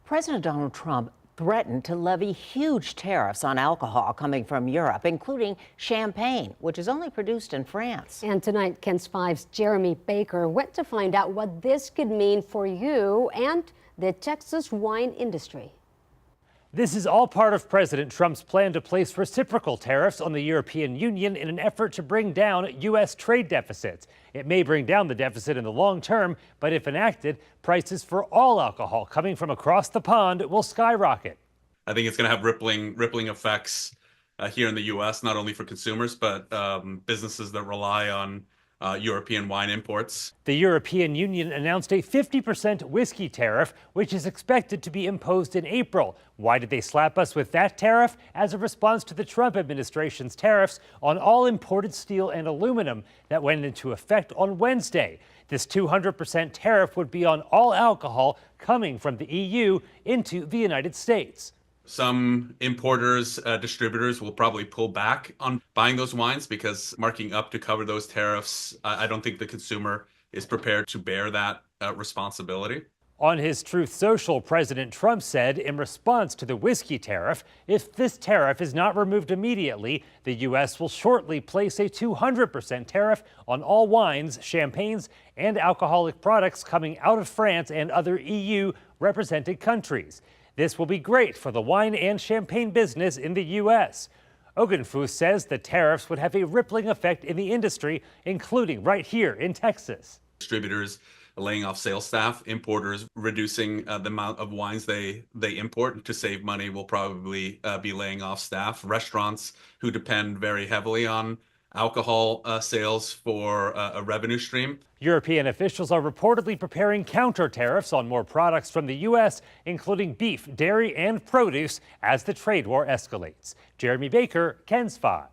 President Donald Trump threatened to levy huge tariffs on alcohol coming from Europe, including champagne, which is only produced in France. And tonight, KENS 5's Jeremy Baker went to find out what this could mean for you and the Texas wine industry. This is all part of President Trump's plan to place reciprocal tariffs on the European Union in an effort to bring down U.S. trade deficits. It may bring down the deficit in the long term, but if enacted, prices for all alcohol coming from across the pond will skyrocket. I think it's going to have rippling effects here in the U.S., not only for consumers, but businesses that rely on European wine imports. The European Union announced a 50% whiskey tariff, which is expected to be imposed in April. Why did they slap us with that tariff? As a response to the Trump administration's tariffs on all imported steel and aluminum that went into effect on Wednesday. This 200% tariff would be on all alcohol coming from the EU into the United States. Some importers, distributors will probably pull back on buying those wines because marking up to cover those tariffs, I don't think the consumer is prepared to bear that responsibility. On his Truth Social, President Trump said in response to the whiskey tariff, if this tariff is not removed immediately, the U.S. will shortly place a 200% tariff on all wines, champagnes, and alcoholic products coming out of France and other EU-represented countries. This will be great for the wine and champagne business in the U.S. Ogunfu says the tariffs would have a rippling effect in the industry, including right here in Texas. Distributors laying off sales staff, importers reducing the amount of wines they import to save money will probably be laying off staff. Restaurants who depend very heavily on alcohol sales for a revenue stream. European officials are reportedly preparing counter tariffs on more products from the U.S., including beef, dairy, and produce as the trade war escalates. Jeremy Baker, KENS 5.